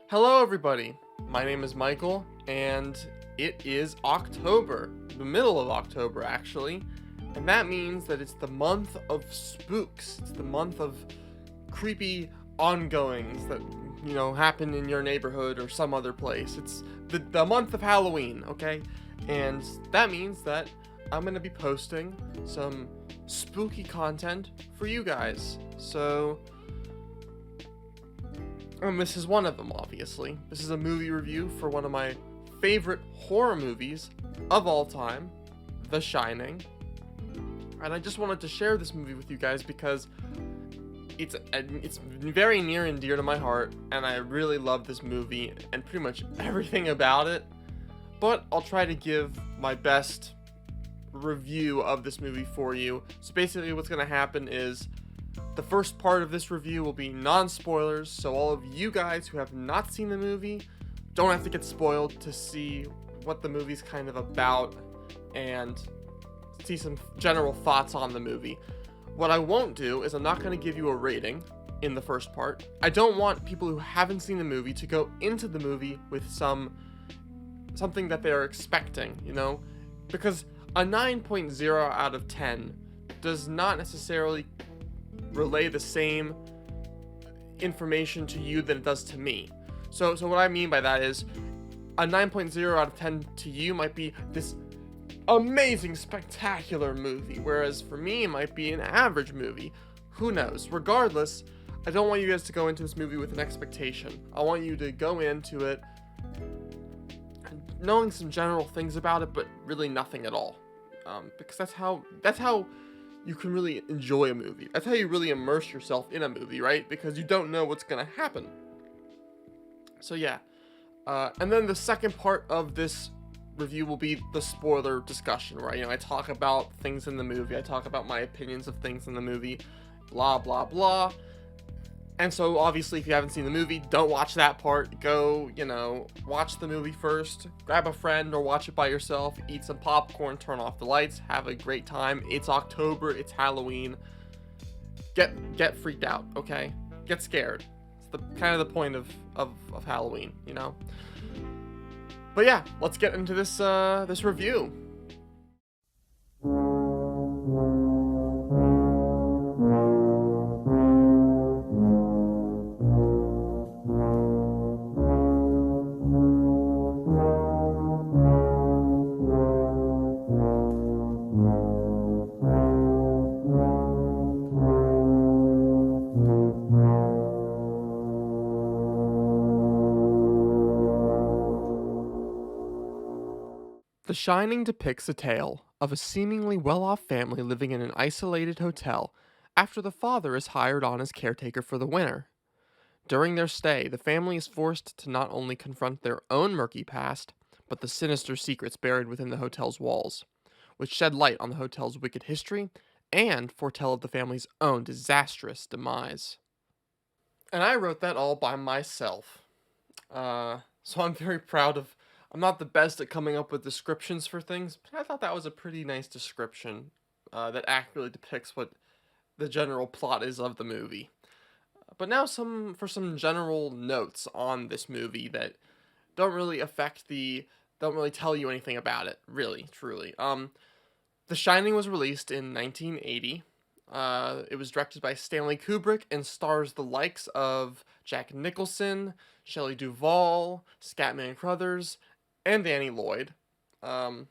Hello, everybody. My name is Michael, and it is October, the middle of October, actually. And that means that it's the month of spooks. It's the month of creepy ongoings that, happen in your neighborhood or some other place. It's the month of Halloween, okay? And that means that I'm going to be posting some spooky content for you guys. So, this is one of them, obviously. This is a movie review for one of my favorite horror movies of all time, The Shining. And I just wanted to share this movie with you guys because it's very near and dear to my heart, and I really love this movie and pretty much everything about it. But I'll try to give my best review of this movie for you. So basically what's going to happen is the first part of this review will be non-spoilers, so all of you guys who have not seen the movie don't have to get spoiled to see what the movie's kind of about and see some general thoughts on the movie. What I won't do is I'm not going to give you a rating in the first part. I don't want people who haven't seen the movie to go into the movie with something that they're expecting, because a 9.0 out of 10 does not necessarily relay the same information to you than it does to me. So what I mean by that is a 9.0 out of 10 to you might be this amazing, spectacular movie, whereas for me it might be an average movie. Who knows? Regardless, I don't want you guys to go into this movie with an expectation. I want you to go into it knowing some general things about it, but really nothing at all. Because that's how you can really enjoy a movie. That's how you really immerse yourself in a movie, right? Because you don't know what's gonna happen. So yeah. And then the second part of this review will be the spoiler discussion, right? I talk about things in the movie. I talk about my opinions of things in the movie. Blah, blah, blah. And so, obviously, if you haven't seen the movie, don't watch that part. Go, watch the movie first. Grab a friend or watch it by yourself. Eat some popcorn, turn off the lights, have a great time. It's October, it's Halloween. Get freaked out, okay? Get scared. It's kind of the point of Halloween, But yeah, let's get into this review. The Shining depicts a tale of a seemingly well-off family living in an isolated hotel after the father is hired on as caretaker for the winter. During their stay, the family is forced to not only confront their own murky past, but the sinister secrets buried within the hotel's walls, which shed light on the hotel's wicked history and foretell of the family's own disastrous demise. And I wrote that all by myself. So I'm very proud of. I'm not the best at coming up with descriptions for things, but I thought that was a pretty nice description that accurately depicts what the general plot is of the movie. But now some general notes on this movie that don't really don't really tell you anything about it, really, truly. The Shining was released in 1980. It was directed by Stanley Kubrick and stars the likes of Jack Nicholson, Shelley Duvall, Scatman Crothers, and Danny Lloyd. And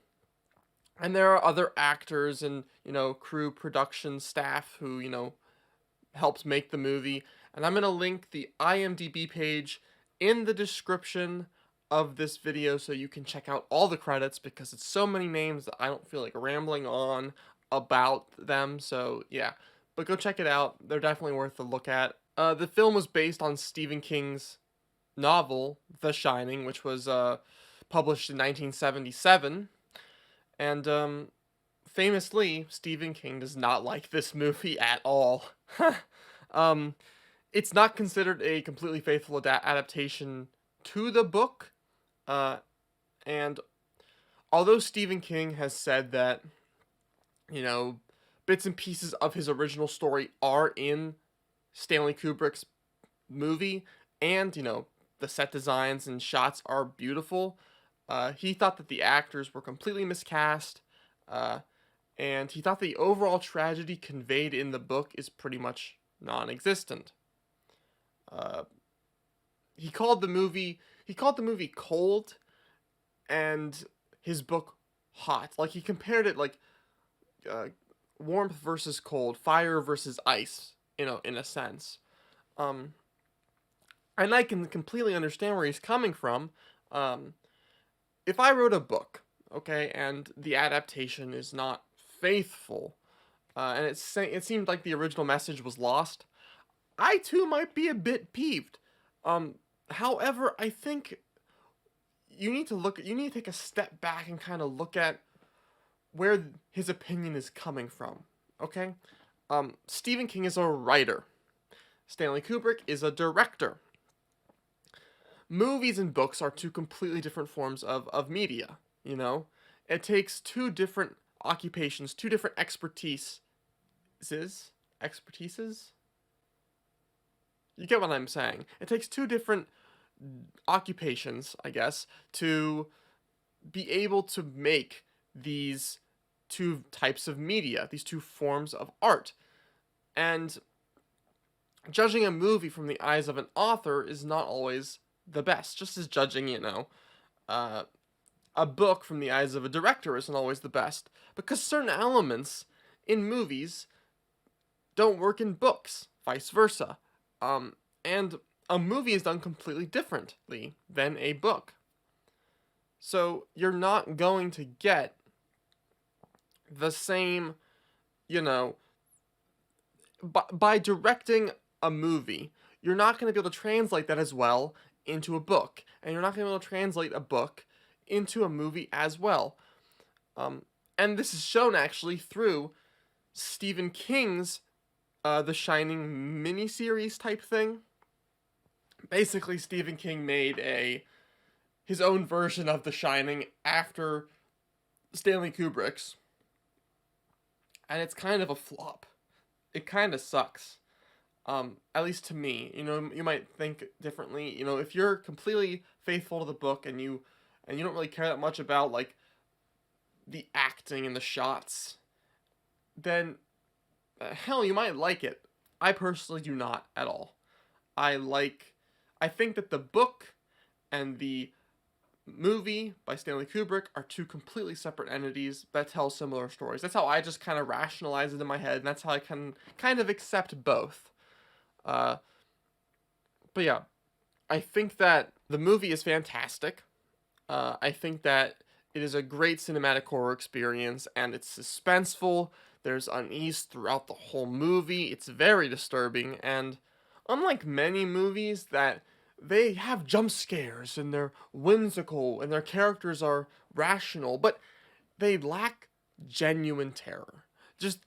there are other actors and, crew production staff who, helped make the movie. And I'm going to link the IMDB page in the description of this video so you can check out all the credits because it's so many names that I don't feel like rambling on about them. So, yeah. But go check it out. They're definitely worth a look at. The film was based on Stephen King's novel, The Shining, which was published in 1977. And famously, Stephen King does not like this movie at all. It's not considered a completely faithful adaptation to the book. And although Stephen King has said that, bits and pieces of his original story are in Stanley Kubrick's movie, and, the set designs and shots are beautiful. He thought that the actors were completely miscast, uh, and he thought the overall tragedy conveyed in the book is pretty much non-existent. Uh, he called the movie cold, and his book hot. Like he compared it like uh, warmth versus cold, fire versus ice. In a sense. Um, and I can completely understand where he's coming from. Um, if I wrote a book, okay, and the adaptation is not faithful, and it seemed like the original message was lost, I too might be a bit peeved. Um, However, I think you need to take a step back and kind of look at where his opinion is coming from. Okay, Stephen King is a writer. Stanley Kubrick is a director. Movies and books are two completely different forms of media, you know? It takes two different occupations, two different expertises. Expertises? You get what I'm saying. It takes two different occupations, I guess, to be able to make these two types of media, these two forms of art. And judging a movie from the eyes of an author is not always the best, just as judging, uh, a book from the eyes of a director isn't always the best, because certain elements in movies don't work in books, vice versa. And a movie is done completely differently than a book. So you're not going to get the same, you know, by directing a movie, you're not going to be able to translate that as well into a book, and you're not going to be able to translate a book into a movie as well. Um, and this is shown actually through Stephen King's The Shining miniseries type thing. Basically, Stephen King made his own version of The Shining after Stanley Kubrick's, and it's kind of a flop. It kind of sucks. At least to me. You might think differently. If you're completely faithful to the book and you don't really care that much about like the acting and the shots, then hell, you might like it. I personally do not at all. I think that the book and the movie by Stanley Kubrick are two completely separate entities that tell similar stories. That's how I just kind of rationalize it in my head, and that's how I can kind of accept both. Uh, but yeah, I think that the movie is fantastic. I think that it is a great cinematic horror experience, and it's suspenseful. There's unease throughout the whole movie. It's very disturbing, and unlike many movies that they have jump scares and they're whimsical and their characters are rational, but they lack genuine terror. Just,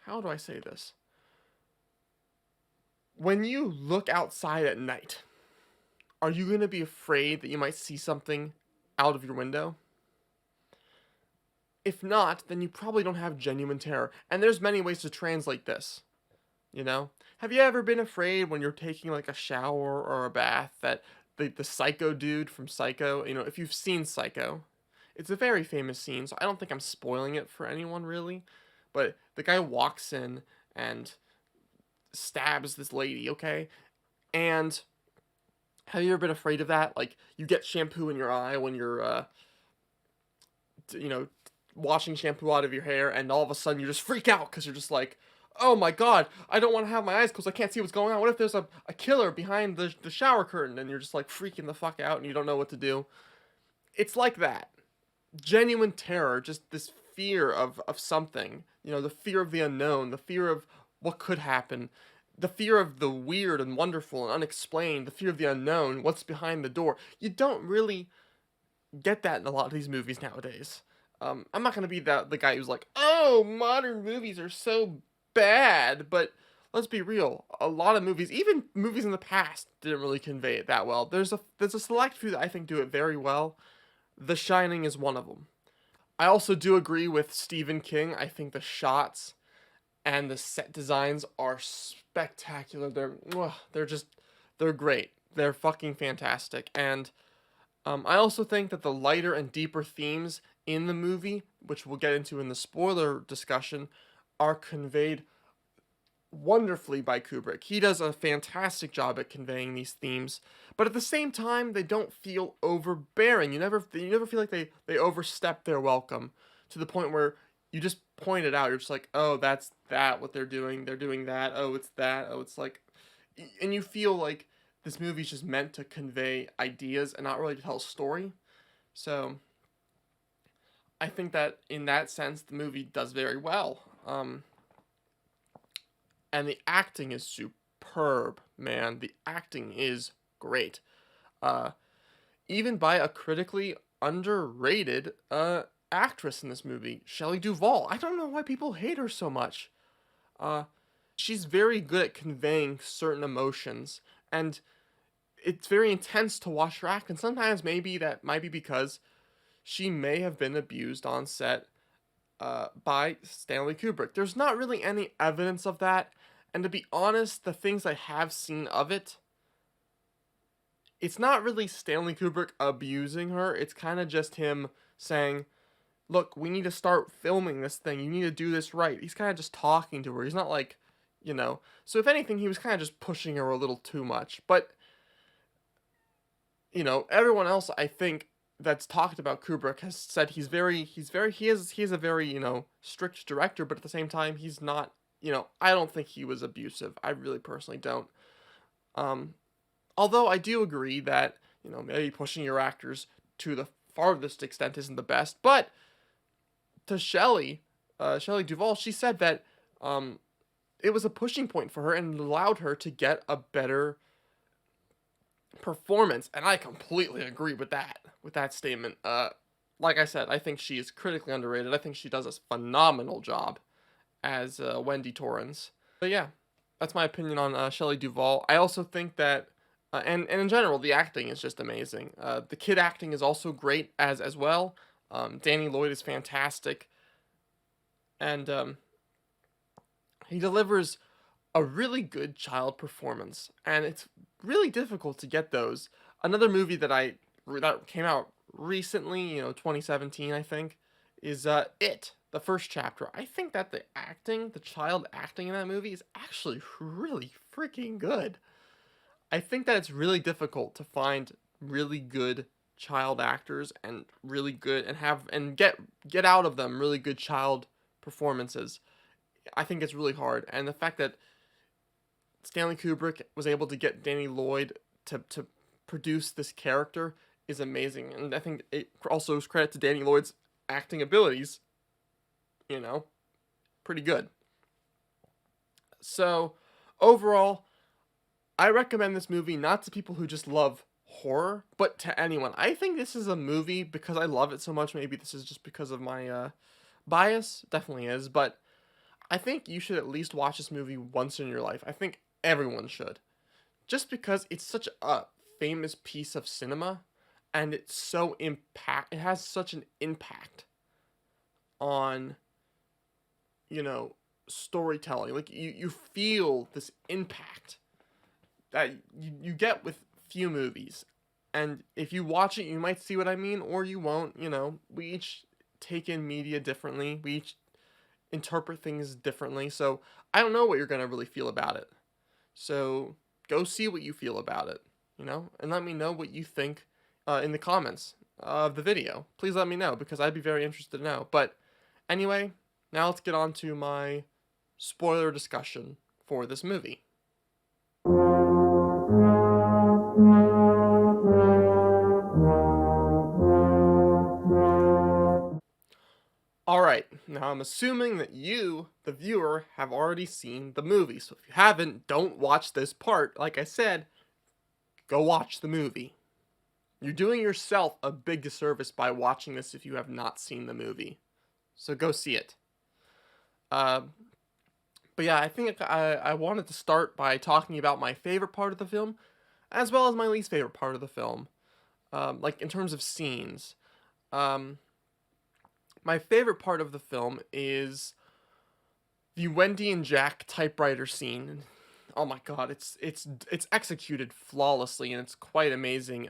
how do I say this? When you look outside at night, are you going to be afraid that you might see something out of your window? If not, then you probably don't have genuine terror. And there's many ways to translate this. Have you ever been afraid when you're taking like a shower or a bath that the psycho dude from Psycho, if you've seen Psycho, it's a very famous scene, so I don't think I'm spoiling it for anyone really, but the guy walks in and stabs this lady, okay? And have you ever been afraid of that? Like, you get shampoo in your eye when you're, you know, washing shampoo out of your hair, and all of a sudden you just freak out because you're just like, oh my god, I don't want to have my eyes closed, I can't see what's going on. What if there's a killer behind the shower curtain? And you're just like freaking the fuck out and you don't know what to do. It's like that. Genuine terror, just this fear of something. The fear of the unknown, the fear of what could happen, the fear of the weird and wonderful and unexplained, the fear of the unknown, what's behind the door. You don't really get that in a lot of these movies nowadays. I'm not gonna be the guy who's like, oh, modern movies are so bad, but let's be real. A lot of movies, even movies in the past, didn't really convey it that well. There's a select few that I think do it very well. The Shining is one of them. I also do agree with Stephen King. I think the shots and the set designs are spectacular. They're great. they're fucking fantastic. And I also think that the lighter and deeper themes in the movie, which we'll get into in the spoiler discussion, are conveyed wonderfully by Kubrick. He does a fantastic job at conveying these themes, but at the same time, they don't feel overbearing. You never feel like they overstep their welcome to the point where you just point it out. You're just like, oh, that's that what they're doing. They're doing that. Oh, it's that. Oh, it's like, and you feel like this movie's just meant to convey ideas and not really to tell a story. So I think that in that sense, the movie does very well. And the acting is superb, man. The acting is great. Uh, Even by a critically underrated actress in this movie, Shelley Duvall. I don't know why people hate her so much. Uh, she's very good at conveying certain emotions, and it's very intense to watch her act. And sometimes maybe that might be because she may have been abused on set by Stanley Kubrick. There's not really any evidence of that, and to be honest, the things I have seen of it, it's not really Stanley Kubrick abusing her. It's kind of just him saying, "Look, we need to start filming this thing. You need to do this right." He's kind of just talking to her. He's not like, you know. So if anything, he was kind of just pushing her a little too much. But everyone else I think that's talked about Kubrick has said he is a very, strict director, but at the same time he's not, I don't think he was abusive. I really personally don't. Um Although I do agree that, maybe pushing your actors to the farthest extent isn't the best, but to Shelley Duvall, she said that it was a pushing point for her and allowed her to get a better performance, and I completely agree with that statement. Like I said, I think she is critically underrated. I think she does a phenomenal job as Wendy Torrens. But yeah, that's my opinion on Shelley Duvall. I also think that, and in general, the acting is just amazing. The kid acting is also great as well. Danny Lloyd is fantastic, and he delivers a really good child performance, and it's really difficult to get those. Another movie that came out recently, 2017, I think, is It, the first chapter. I think that the child acting in that movie is actually really freaking good. I think that it's really difficult to find really good child actors and really good and get out of them really good child performances. I think it's really hard, and the fact that Stanley Kubrick was able to get Danny Lloyd to produce this character is amazing, and I think it also is credit to Danny Lloyd's acting abilities. Pretty good. So, overall, I recommend this movie not to people who just love horror, but to anyone. I think this is a movie because I love it so much. Maybe this is just because of my bias. Definitely is, but I think you should at least watch this movie once in your life. I think everyone should. Just because it's such a famous piece of cinema and it has such an impact on, storytelling. Like you feel this impact that you get with few movies. And if you watch it, you might see what I mean, or you won't. We each take in media differently. We each interpret things differently. So I don't know what you're going to really feel about it. So go see what you feel about it, and let me know what you think in the comments of the video. Please let me know because I'd be very interested to know. But anyway, now let's get on to my spoiler discussion for this movie. Alright, now I'm assuming that you, the viewer, have already seen the movie, so if you haven't, don't watch this part. Like I said, go watch the movie. You're doing yourself a big disservice by watching this if you have not seen the movie. So go see it. But yeah, I think I wanted to start by talking about my favorite part of the film, as well as my least favorite part of the film. Like in terms of scenes. My favorite part of the film is the Wendy and Jack typewriter scene. oh my god, it's executed flawlessly, and it's quite amazing.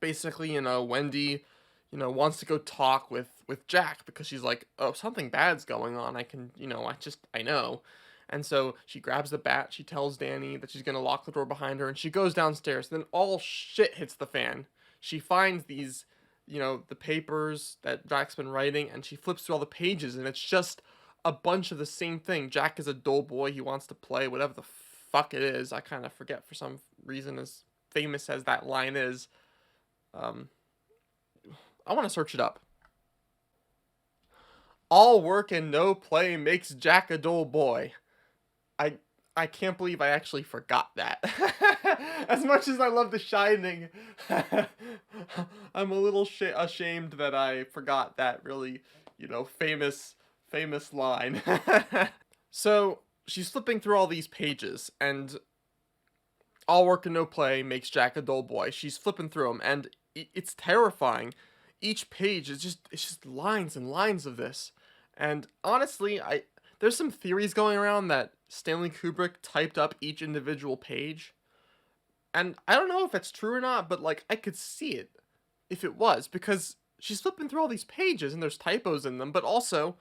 Basically, Wendy, wants to go talk with Jack because she's like, "Oh, something bad's going on. I know." And so she grabs the bat, she tells Danny that she's going to lock the door behind her, and she goes downstairs. Then all shit hits the fan. She finds these, the papers that Jack's been writing, and she flips through all the pages, and it's just a bunch of the same thing. Jack is a dull boy, he wants to play whatever the fuck it is. I kind of forget for some reason, as famous as that line is. um I want to search it up. All work and no play makes Jack a dull boy. I I can't believe I actually forgot that. As much as I love The Shining, I'm a little ashamed that I forgot that really, famous line. So she's flipping through all these pages, and all work and no play makes Jack a dull boy. She's flipping through them, and it's terrifying. Each page is just lines and lines of this. And honestly, I there's some theories going around that Stanley Kubrick typed up each individual page. And I don't know if that's true or not, but like I could see it if it was, because she's flipping through all these pages and there's typos in them, but also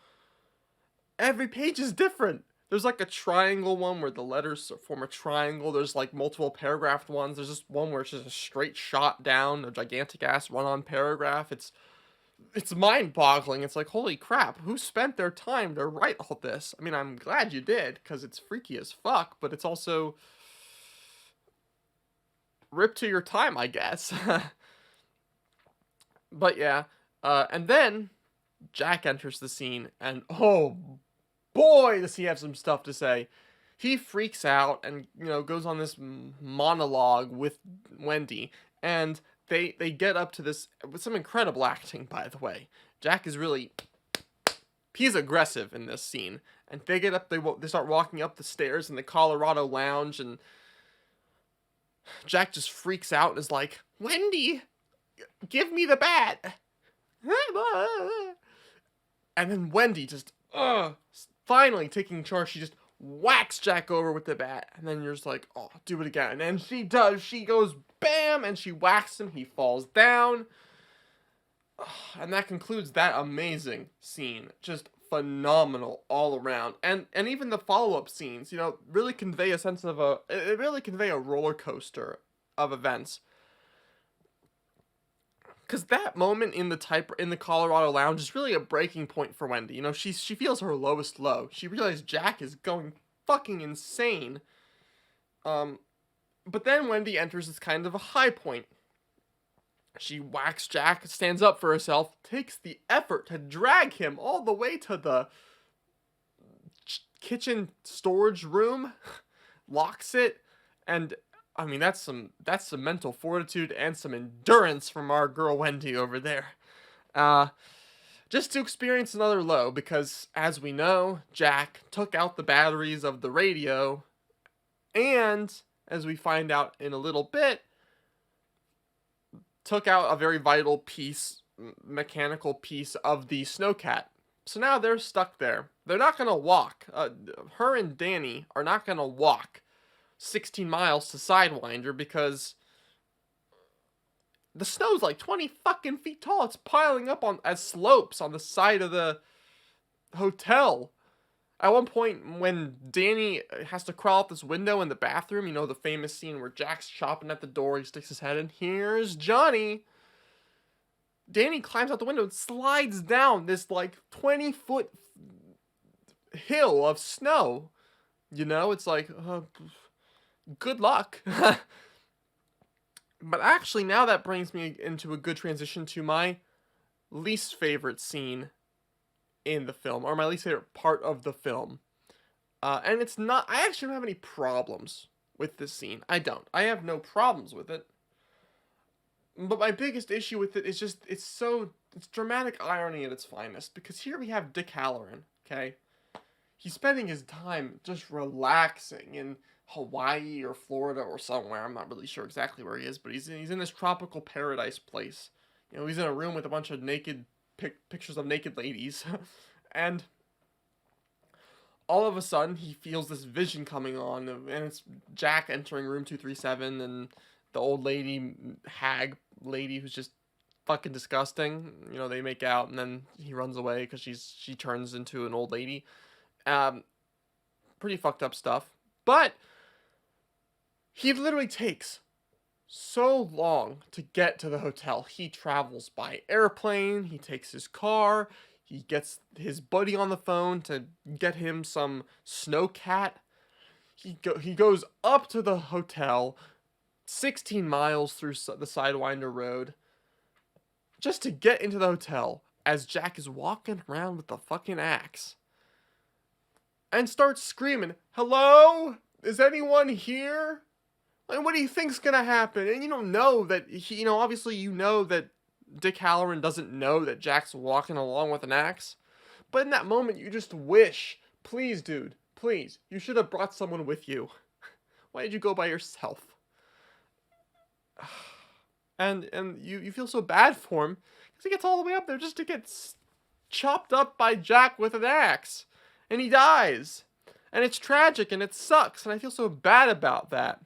every page is different. There's like a triangle one where the letters form a triangle. There's like multiple paragraphed ones. There's just one where it's just a straight shot down, a gigantic ass run-on paragraph. It's mind-boggling. It's like, holy crap, who spent their time to write all this? I mean, I'm glad you did, because it's freaky as fuck, but it's also rip to your time, I guess. But yeah, and then Jack enters the scene, and oh boy, does he have some stuff to say. He freaks out and, goes on this monologue with Wendy, and they get up to this with some incredible acting, by the way. Jack is really, he's aggressive in this scene, and they get up, they start walking up the stairs in the Colorado Lounge, and Jack just freaks out and is like, "Wendy, give me the bat." And then Wendy just, finally taking charge, she just whacks Jack over with the bat. And then you're just like, "Oh, do it again." And she does. She goes bam, and she whacks him. He falls down. And that concludes that amazing scene. Just phenomenal all around. And even the follow-up scenes, really convey a sense of it really convey a roller coaster of events. Because that moment in the Colorado Lounge is really a breaking point for Wendy. She feels her lowest low. She realizes Jack is going fucking insane. But then Wendy enters this kind of a high point. She whacks Jack, stands up for herself, takes the effort to drag him all the way to the kitchen storage room, locks it, and I mean, that's some mental fortitude and some endurance from our girl Wendy over there. Just to experience another low, because as we know, Jack took out the batteries of the radio, and as we find out in a little bit, took out a very vital mechanical piece of the snowcat. So now they're stuck there. They're not gonna walk. Her and Danny are not gonna walk 16 miles to Sidewinder because the snow's like 20 fucking feet tall. It's piling up as slopes on the side of the hotel. At one point, when Danny has to crawl out this window in the bathroom, the famous scene where Jack's chopping at the door, he sticks his head in, "Here's Johnny." Danny climbs out the window and slides down this like 20-foot hill of snow. It's like, good luck. But actually, now that brings me into a good transition to my least favorite scene in the film, or my least favorite part of the film. And it's not, I actually don't have any problems with this scene. I don't. I have no problems with it. But my biggest issue with it is just, it's dramatic irony at its finest. Because here we have Dick Halloran, okay? He's spending his time just relaxing in Hawaii or Florida or somewhere. I'm not really sure exactly where he is, but he's in this tropical paradise place. He's in a room with a bunch of naked pictures of naked ladies. And All of a sudden, he feels this vision coming on, and it's Jack entering room 237, and the old lady, hag lady, who's just fucking disgusting. You know, they make out, and then he runs away because she turns into an old lady. Um, Pretty fucked up stuff. But he literally takes so long to get to the hotel. He travels by airplane, he takes his car, he gets his buddy on the phone to get him some snow cat. He goes up to the hotel 16 miles through the Sidewinder Road just to get into the hotel as Jack is walking around with the fucking axe and starts screaming, "Hello? Is anyone here?" And what do you think's gonna happen? And you don't know that obviously you know that Dick Halloran doesn't know that Jack's walking along with an axe. But in that moment, you just wish, please, dude, please, you should have brought someone with you. Why did you go by yourself? And you feel so bad for him because he gets all the way up there just to get chopped up by Jack with an axe, and he dies. And it's tragic and it sucks, and I feel so bad about that.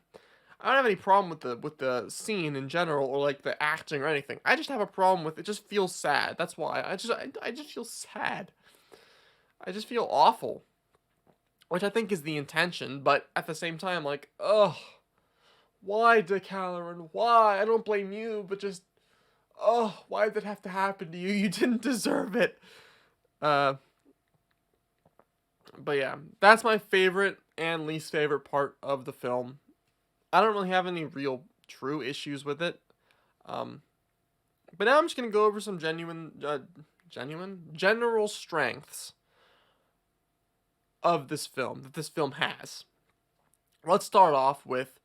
I don't have any problem with the scene in general or like the acting or anything. I just have a problem with it. Just feels sad. That's why I just feel sad. I just feel awful, which I think is the intention. But at the same time, like, ugh, why, Dick Halloran? Why? I don't blame you, but just, ugh, why did it have to happen to you? You didn't deserve it. But yeah, that's my favorite and least favorite part of the film. I don't really have any real true issues with it. But now I'm just gonna go over some general strengths of this film that this film has. Let's start off with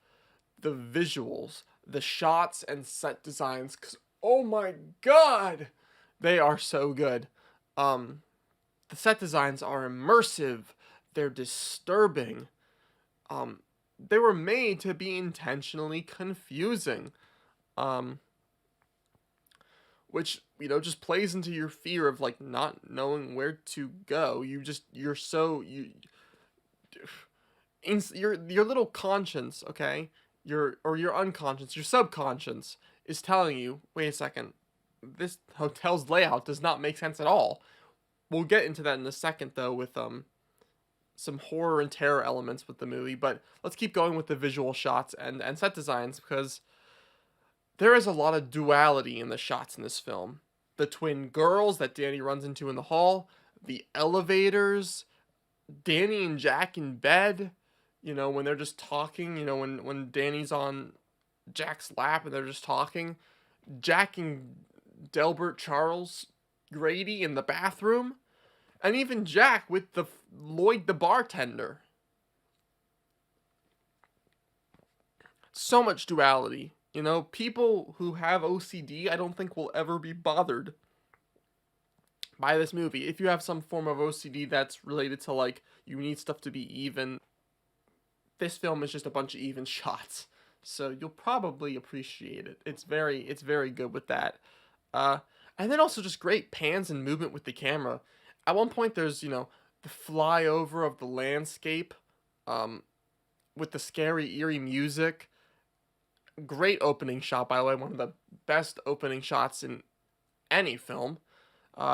the visuals, the shots and set designs, because oh my god, they are so good. The set designs are immersive, they're disturbing. They were made to be intentionally confusing, which just plays into your fear of like not knowing where to go. You're so your little conscience, okay, your unconscious, your subconscious is telling you, wait a second, this hotel's layout does not make sense at all. We'll get into that in a second though with some horror and terror elements with the movie, but let's keep going with the visual shots and set designs, because there is a lot of duality in the shots in this film. The twin girls that Danny runs into in the hall, the elevators, Danny and Jack in bed, when they're just talking, when Danny's on Jack's lap and they're just talking, Jack and Delbert Charles Grady in the bathroom, and even Jack with Lloyd the bartender. So much duality. People who have OCD, I don't think will ever be bothered by this movie. If you have some form of OCD that's related to like you need stuff to be even, this film is just a bunch of even shots. So you'll probably appreciate it. It's very good with that. And then also just great pans and movement with the camera. At one point, there's, the flyover of the landscape, with the scary, eerie music. Great opening shot, by the way. One of the best opening shots in any film.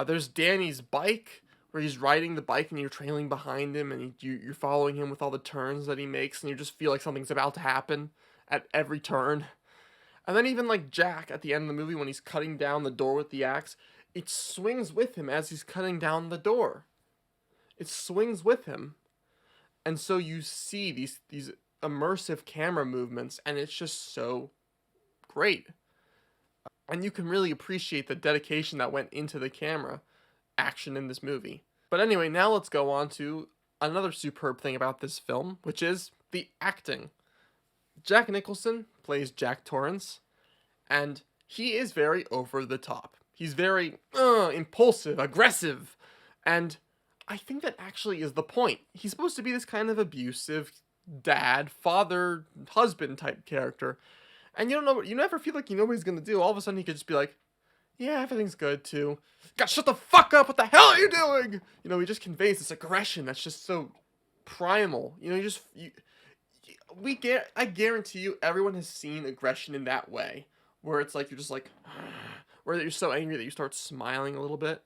There's Danny's bike, where he's riding the bike and you're trailing behind him, and you're following him with all the turns that he makes, and you just feel like something's about to happen at every turn. And then even like Jack at the end of the movie, when he's cutting down the door with the axe, it swings with him as he's cutting down the door. It swings with him. And so you see these immersive camera movements, and it's just so great. And you can really appreciate the dedication that went into the camera action in this movie. But anyway, now let's go on to another superb thing about this film, which is the acting. Jack Nicholson plays Jack Torrance, and he is very over the top. He's very impulsive, aggressive, and I think that actually is the point. He's supposed to be this kind of abusive dad, father, husband type character, and you never feel like you know what he's gonna do. All of a sudden, he could just be like, "Yeah, everything's good too. God, shut the fuck up! What the hell are you doing?" He just conveys this aggression that's just so primal. You know, we get. I guarantee you, everyone has seen aggression in that way, where it's like you're just like, where you're so angry that you start smiling a little bit.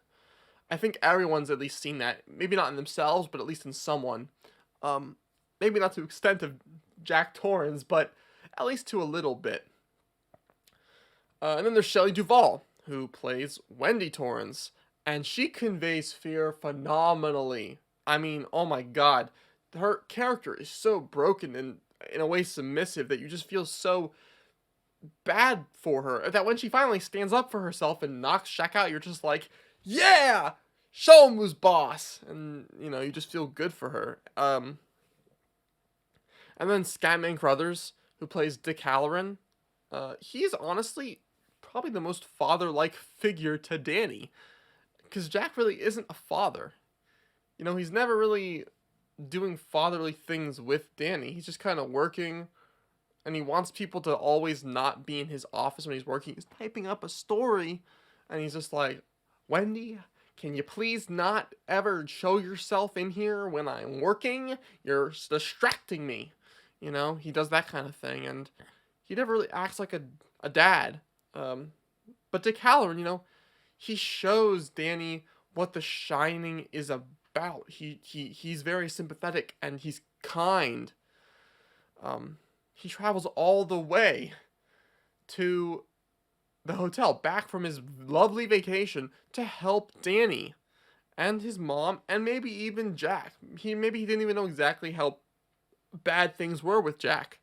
I think everyone's at least seen that. Maybe not in themselves, but at least in someone. Um, Maybe not to the extent of Jack Torrance, but at least to a little bit. And then there's Shelley Duvall, who plays Wendy Torrance, and she conveys fear phenomenally. I mean, oh my god, her character is so broken and in a way submissive that you just feel so bad for her. That when she finally stands up for herself and knocks Shaq out, you're just like, yeah, show him who's boss, and you know you just feel good for her. And then Scatman Crothers, who plays Dick Halloran, he's honestly probably the most father-like figure to Danny, because Jack really isn't a father. You know, he's never really doing fatherly things with Danny. He's just kind of working, and he wants people to always not be in his office when he's working. He's typing up a story, and he's just like, Wendy, can you please not ever show yourself in here when I'm working? You're distracting me. You know, he does that kind of thing, and he never really acts like a dad. But Dick Halloran, you know, he shows Danny what The Shining is about. He's very sympathetic, and he's kind. He travels all the way to the hotel, back from his lovely vacation, to help Danny and his mom, and maybe even Jack. Maybe he didn't even know exactly how bad things were with Jack.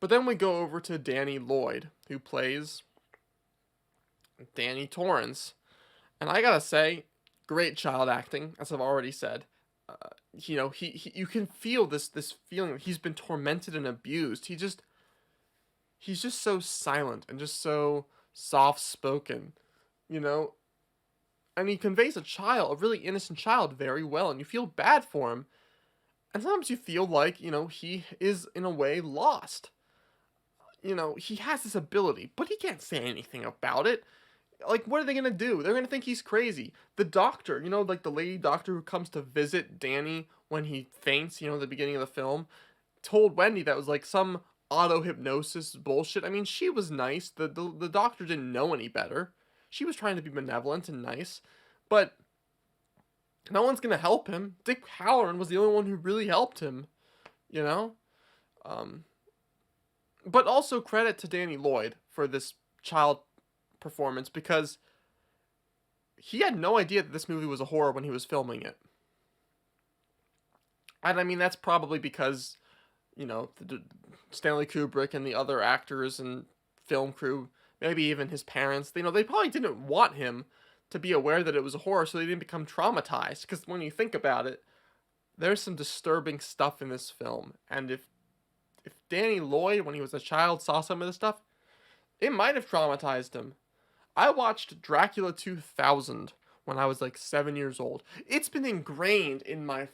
But then we go over to Danny Lloyd, who plays Danny Torrance. And I gotta say, great child acting, as I've already said. You know, you can feel this feeling that he's been tormented and abused. He's just so silent and just so soft spoken, you know. And he conveys a really innocent child, very well, and you feel bad for him. And sometimes you feel like, you know, he is in a way lost. You know, he has this ability, but he can't say anything about it. Like, what are they gonna do? They're gonna think he's crazy. The doctor, you know, like the lady doctor who comes to visit Danny when he faints, you know, at the beginning of the film, told Wendy that was like some auto hypnosis bullshit. I mean, she was nice. The doctor didn't know any better. She was trying to be benevolent and nice, but no one's gonna help him. Dick Halloran was the only one who really helped him, you know. But also credit to Danny Lloyd for this child performance, because he had no idea that this movie was a horror when he was filming it. And I mean, that's probably because, you know, Stanley Kubrick and the other actors and film crew, maybe even his parents, you know, they probably didn't want him to be aware that it was a horror, so they didn't become traumatized. Because when you think about it, there's some disturbing stuff in this film. And if Danny Lloyd, when he was a child, saw some of this stuff, it might have traumatized him. I watched Dracula 2000 when I was like 7 years old. It's been ingrained in my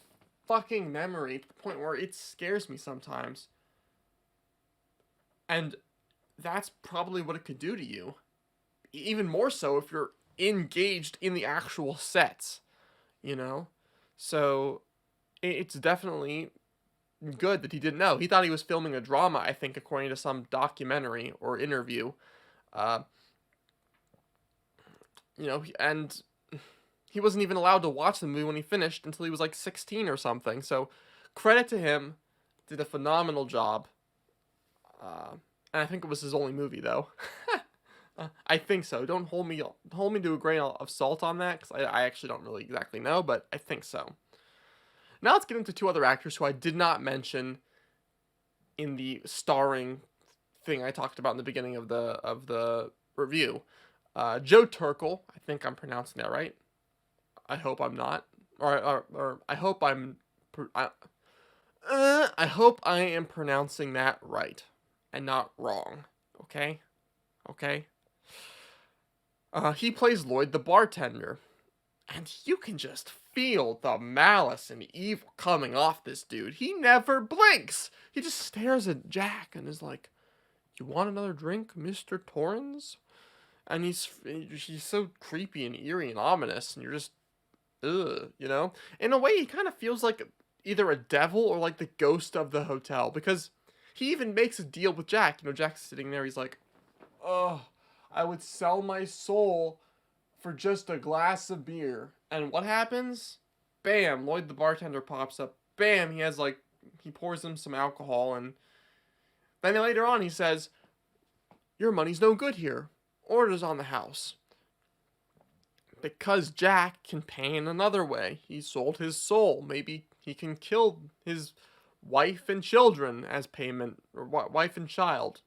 fucking memory to the point where it scares me sometimes. And that's probably what it could do to you. Even more so if you're engaged in the actual sets, you know? So it's definitely good that he didn't know. He thought he was filming a drama, I think, according to some documentary or interview. You know, and he wasn't even allowed to watch the movie when he finished until he was like 16 or something. So credit to him. Did a phenomenal job. And I think it was his only movie, though. I think so. Don't hold me to a grain of salt on that, because I actually don't really exactly know, but I think so. Now let's get into two other actors who I did not mention in the starring thing I talked about in the beginning of the review. Joe Turkel, I think I'm pronouncing that right. I hope I'm not, or I hope I hope I am pronouncing that right and not wrong. Okay. He plays Lloyd the bartender, and you can just feel the malice and evil coming off this dude. He never blinks. He just stares at Jack and is like, "You want another drink, Mr. Torrance?" And he's so creepy and eerie and ominous, and you're just, ugh, you know? In a way, he kind of feels like either a devil or like the ghost of the hotel because he even makes a deal with Jack. You know, Jack's sitting there, he's like, oh, I would sell my soul for just a glass of beer. And what happens? Bam, Lloyd the bartender pops up. Bam, he has like, he pours him some alcohol. And then later on, he says, your money's no good here. Orders on the house. Because Jack can pay in another way. He sold his soul. Maybe he can kill his wife and children as payment, or wife and child.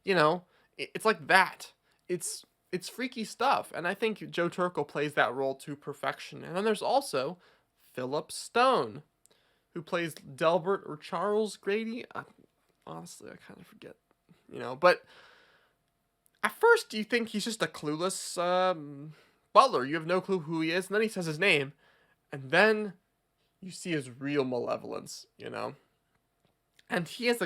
You know, it's like that. It's freaky stuff, and I think Joe Turkel plays that role to perfection. And then there's also Philip Stone, who plays Delbert or Charles Grady. Honestly, I kind of forget, you know. But at first, you think he's just a clueless butler. You have no clue who he is, and then he says his name, and then you see his real malevolence, you know. And he has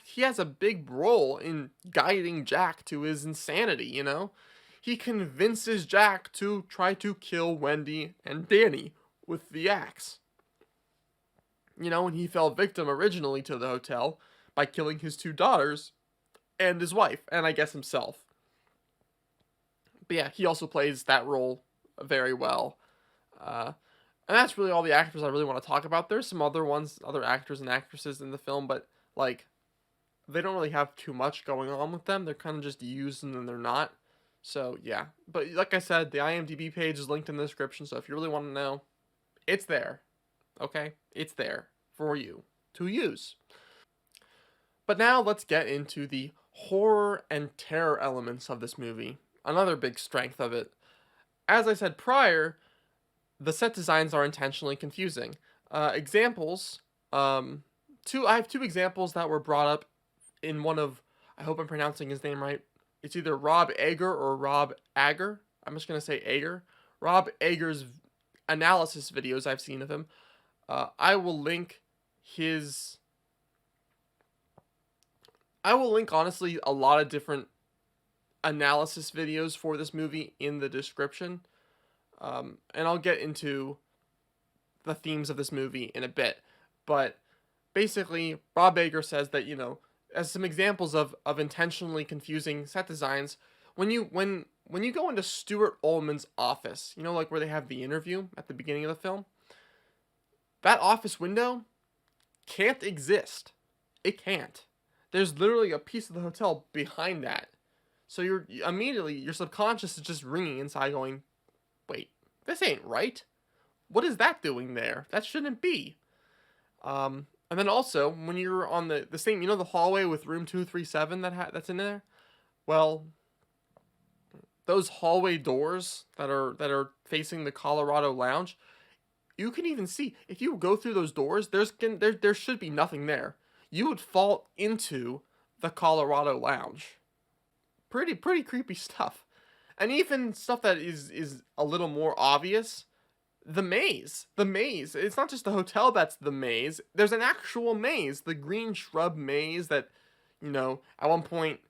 he has a big role in guiding Jack to his insanity, you know? He convinces Jack to try to kill Wendy and Danny with the axe. You know, and he fell victim originally to the hotel by killing his two daughters and his wife, and I guess himself. But yeah, he also plays that role very well. Uh, and that's really all the actors I really want to talk about. There's some other ones, other actors and actresses in the film, but like they don't really have too much going on with them. They're kind of just used and then they're not. So yeah, but like I said, the IMDb page is linked in the description. So if you really want to know, it's there. Okay, it's there for you to use. But now let's get into the horror and terror elements of this movie. Another big strength of it. As I said prior, the set designs are intentionally confusing. Examples. I have two examples that were brought up in one of, I hope I'm pronouncing his name right. It's either Rob Ager or Rob Ager. I'm just gonna say Ager. Rob Ager's analysis videos I've seen of him. I will link his. I will link honestly a lot of different analysis videos for this movie in the description, and I'll get into the themes of this movie in a bit. But basically, Rob Ager says that, you know, as some examples of intentionally confusing set designs, when you go into Stuart Ullman's office, you know, like where they have the interview at the beginning of the film, that office window can't exist. It can't. There's literally a piece of the hotel behind that. So immediately your subconscious is just ringing inside going, wait, this ain't right. What is that doing there? That shouldn't be. And then also, when you're on the same, you know, the hallway with room 237 that's in there? Well, those hallway doors that are facing the Colorado Lounge, you can even see, if you go through those doors, there should be nothing there. You would fall into the Colorado Lounge. Pretty creepy stuff. And even stuff that is a little more obvious, the maze. The maze. It's not just the hotel that's the maze. There's an actual maze. The green shrub maze that, you know, at one point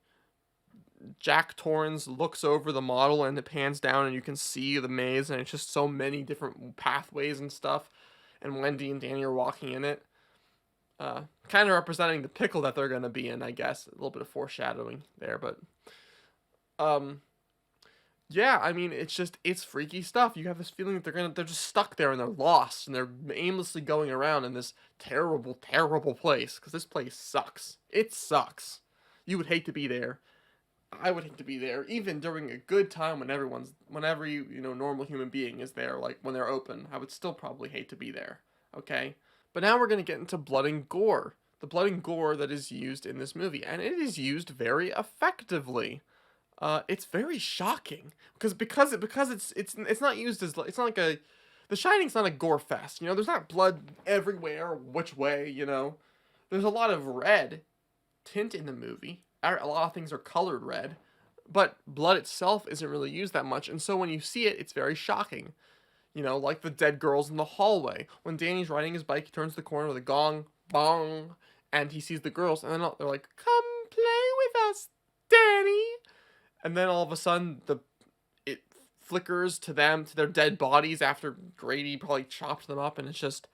Jack Torrance looks over the model and it pans down and you can see the maze and it's just so many different pathways and stuff. And Wendy and Danny are walking in it. Kind of representing the pickle that they're going to be in, I guess. A little bit of foreshadowing there, but yeah, I mean, it's freaky stuff. You have this feeling that they're just stuck there and they're lost and they're aimlessly going around in this terrible place because this place sucks. It sucks. You would hate to be there. I would hate to be there, even during a good time when every, you know, normal human being is there, like when they're open. I would still probably hate to be there. Okay? But now we're going to get into blood and gore. The blood and gore that is used in this movie, and it is used very effectively. It's very shocking because it's not used as, it's not like The Shining's not a gore fest. You know, there's not blood everywhere, which way, you know. There's a lot of red tint in the movie. A lot of things are colored red, but blood itself isn't really used that much, and so when you see it, it's very shocking. You know, like the dead girls in the hallway. When Danny's riding his bike, he turns the corner with a gong, bong, and he sees the girls, and then they're like, "Come play with us, Danny." And then all of a sudden, it flickers to them, to their dead bodies after Grady probably chopped them up, and it's just,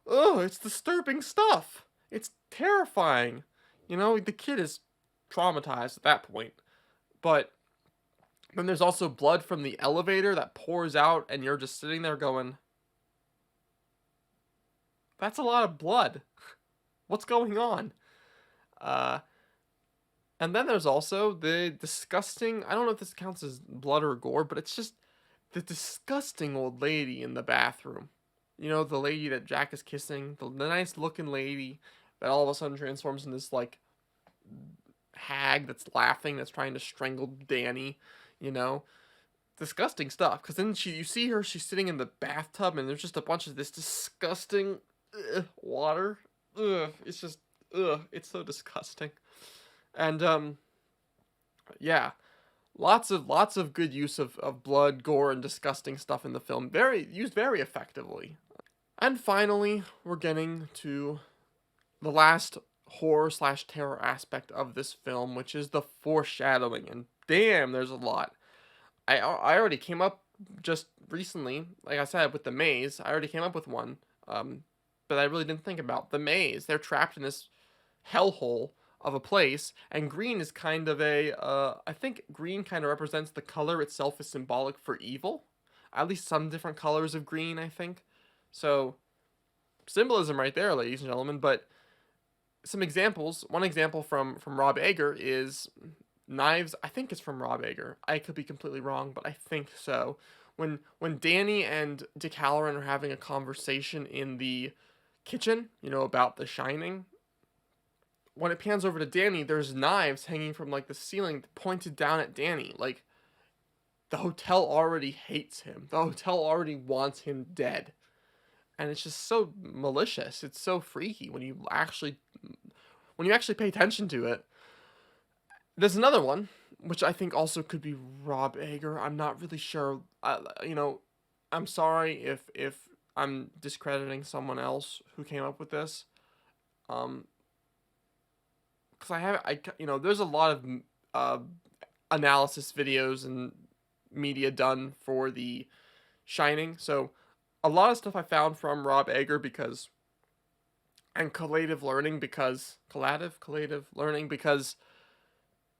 oh, it's disturbing stuff. It's terrifying. You know, the kid is traumatized at that point. But then there's also blood from the elevator that pours out, and you're just sitting there going, that's a lot of blood. What's going on? Uh, and then there's also the disgusting, I don't know if this counts as blood or gore, but it's just the disgusting old lady in the bathroom. You know, the lady that Jack is kissing, the nice looking lady that all of a sudden transforms into this, like, hag that's laughing, that's trying to strangle Danny, you know? Disgusting stuff. Because then you see her, she's sitting in the bathtub, and there's just a bunch of this disgusting water. Ugh, it's just, ugh, it's so disgusting. And, yeah. Lots of good use of blood, gore, and disgusting stuff in the film. Used very effectively. And finally, we're getting to the last horror slash terror aspect of this film, which is the foreshadowing. And damn, there's a lot. I already came up just recently, like I said, with the maze. I already came up with one, but I really didn't think about the maze. They're trapped in this hellhole of a place, and green is kind of I think green kind of represents the color itself is symbolic for evil. At least some different colors of green, I think. So, symbolism right there, ladies and gentlemen. But some examples. One example from Rob Ager is Knives. I think it's from Rob Ager. I could be completely wrong, but I think so. When Danny and Dick Halloran are having a conversation in the kitchen, you know, about The Shining, when it pans over to Danny, there's knives hanging from, like, the ceiling pointed down at Danny. Like, the hotel already hates him. The hotel already wants him dead. And it's just so malicious. It's so freaky when you actually pay attention to it. There's another one, which I think also could be Rob Ager. I'm not really sure. You know, I'm sorry if I'm discrediting someone else who came up with this. Because you know, there's a lot of analysis videos and media done for The Shining. So a lot of stuff I found from Rob Ager and collative learning because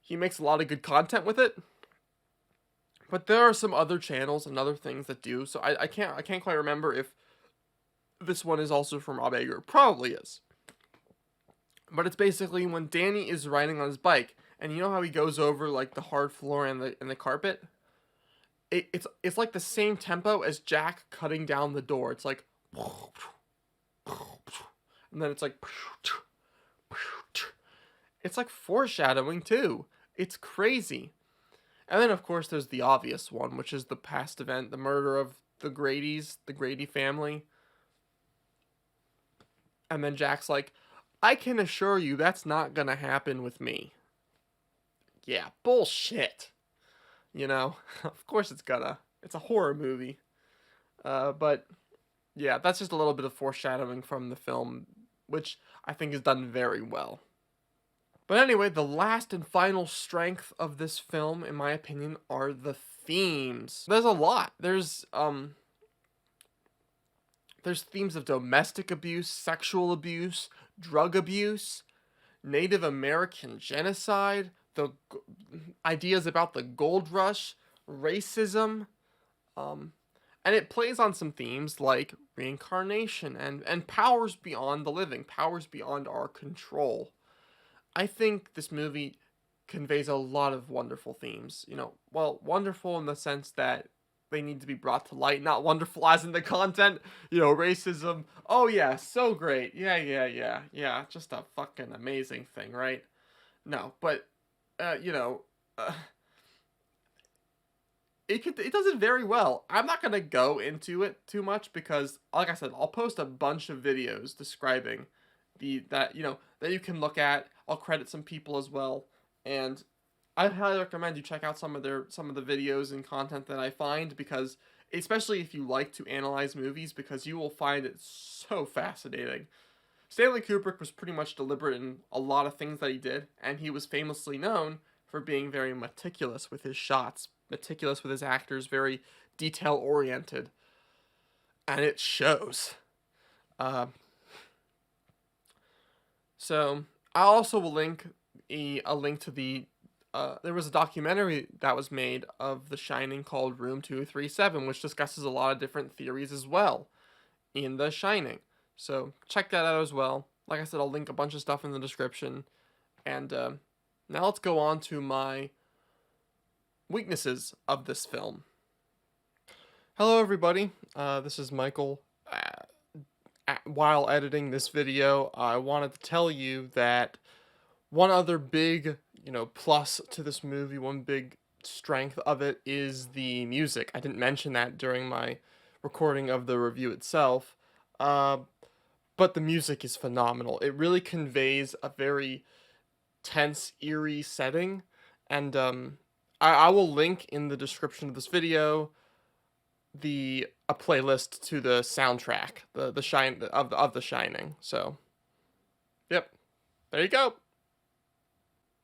he makes a lot of good content with it. But there are some other channels and other things that do. So I can't quite remember if this one is also from Rob Ager. Probably is. But it's basically when Danny is riding on his bike, and you know how he goes over, like, the hard floor and the carpet? It's like the same tempo as Jack cutting down the door. It's like, and then it's like, it's like foreshadowing too. It's crazy. And then, of course, there's the obvious one, which is the past event, the murder of the Gradys, the Grady family. And then Jack's like, I can assure you that's not gonna happen with me. Yeah, bullshit. You know, of course it's gonna. It's a horror movie. But, yeah, that's just a little bit of foreshadowing from the film, which I think is done very well. But anyway, the last and final strength of this film, in my opinion, are the themes. There's a lot. There's themes of domestic abuse, sexual abuse, drug abuse, Native American genocide, the ideas about the gold rush, racism, and it plays on some themes like reincarnation and powers beyond the living, powers beyond our control. I think this movie conveys a lot of wonderful themes. You know, well, wonderful in the sense that they need to be brought to light, not wonderful as in the content. You know, racism. Oh yeah, so great. Yeah. Just a fucking amazing thing, right? No, but you know, it does it very well. I'm not gonna go into it too much because, like I said, I'll post a bunch of videos describing that you can look at. I'll credit some people as well, and I highly recommend you check out some of the videos and content that I find, because especially if you like to analyze movies, because you will find it so fascinating. Stanley Kubrick was pretty much deliberate in a lot of things that he did, and he was famously known for being very meticulous with his shots. meticulous with his actors, very detail oriented, and it shows. Uh, so I also will link a link to the. There was a documentary that was made of The Shining called Room 237, which discusses a lot of different theories as well in The Shining. So check that out as well. Like I said, I'll link a bunch of stuff in the description. And now let's go on to my weaknesses of this film. Hello, everybody. This is Michael. While editing this video, I wanted to tell you that one other big, plus to this movie, one big strength of it is the music. I didn't mention that during my recording of the review itself, but the music is phenomenal. It really conveys a very tense, eerie setting, and I will link in the description of this video a playlist to the soundtrack, of The Shining. So, yep, there you go.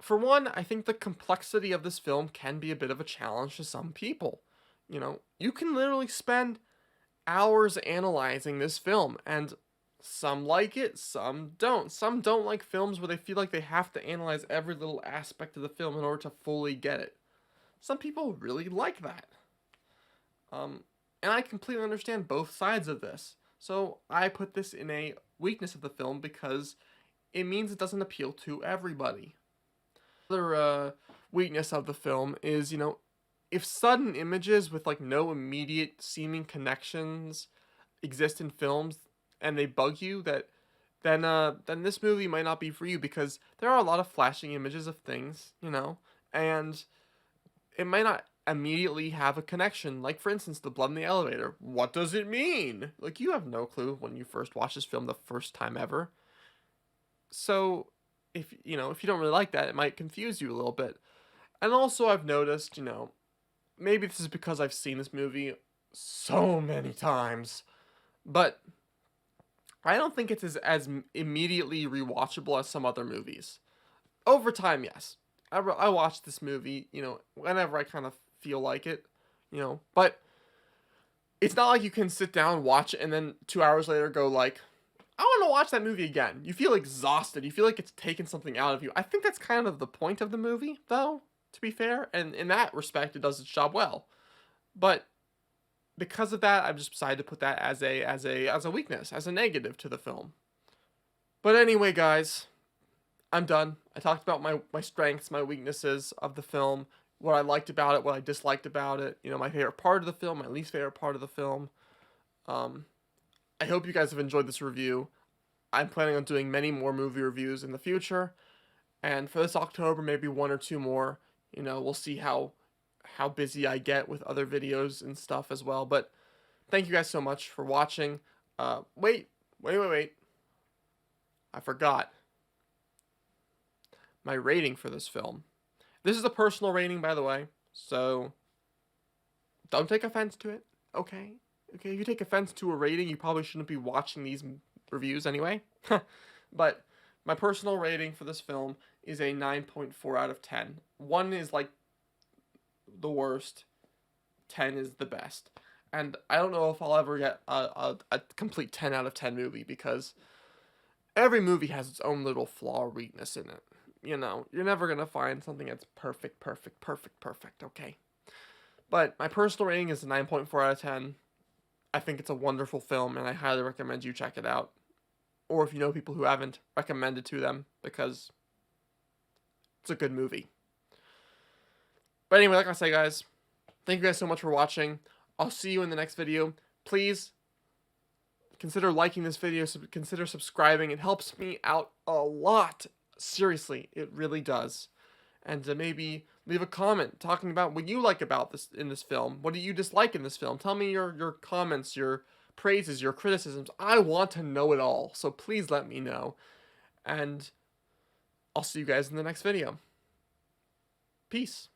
For one, I think the complexity of this film can be a bit of a challenge to some people. You can literally spend hours analyzing this film, and some like it, some don't. Some don't like films where they feel like they have to analyze every little aspect of the film in order to fully get it. Some people really like that. And I completely understand both sides of this. So I put this in a weakness of the film because it means it doesn't appeal to everybody. Another weakness of the film is, if sudden images with like no immediate seeming connections exist in films and they bug you, then this movie might not be for you, because there are a lot of flashing images of things, and it might not immediately have a connection. Like, for instance, the blood in the elevator. What does it mean? Like, you have no clue when you first watch this film the first time ever. So if you don't really like that, it might confuse you a little bit. And also, I've noticed, maybe this is because I've seen this movie so many times, but I don't think it's as immediately rewatchable as some other movies. Over time, yes. I watch this movie, whenever I kind of feel like it, but it's not like you can sit down, watch it, and then 2 hours later go like, I want to watch that movie again. You feel exhausted. You feel like it's taken something out of you. I think that's kind of the point of the movie, though, to be fair. And in that respect, it does its job well. But because of that, I've just decided to put that as a weakness, as a negative to the film. But anyway, guys, I'm done. I talked about my strengths, my weaknesses of the film, what I liked about it, what I disliked about it, my favorite part of the film, my least favorite part of the film. I hope you guys have enjoyed this review. I'm planning on doing many more movie reviews in the future, and for this October, maybe one or two more. We'll see how busy I get with other videos and stuff as well. But thank you guys so much for watching. Wait. I forgot my rating for this film. This is a personal rating, by the way, so don't take offense to it, okay? Okay, if you take offense to a rating, you probably shouldn't be watching these reviews anyway. But my personal rating for this film is a 9.4 out of 10. 1 is like the worst, 10 is the best. And I don't know if I'll ever get a complete 10 out of 10 movie, because every movie has its own little flaw or weakness in it. You're never going to find something that's perfect, okay? But my personal rating is a 9.4 out of 10. I think it's a wonderful film, and I highly recommend you check it out. Or if you know people who haven't, recommend it to them, because it's a good movie. But anyway, like I say, guys, thank you guys so much for watching. I'll see you in the next video. Please consider liking this video, consider subscribing. It helps me out a lot. Seriously, it really does. And maybe leave a comment talking about what you like about this in this film. What do you dislike in this film? Tell me your comments, your praises, your criticisms. I want to know it all, so please let me know. And I'll see you guys in the next video. Peace.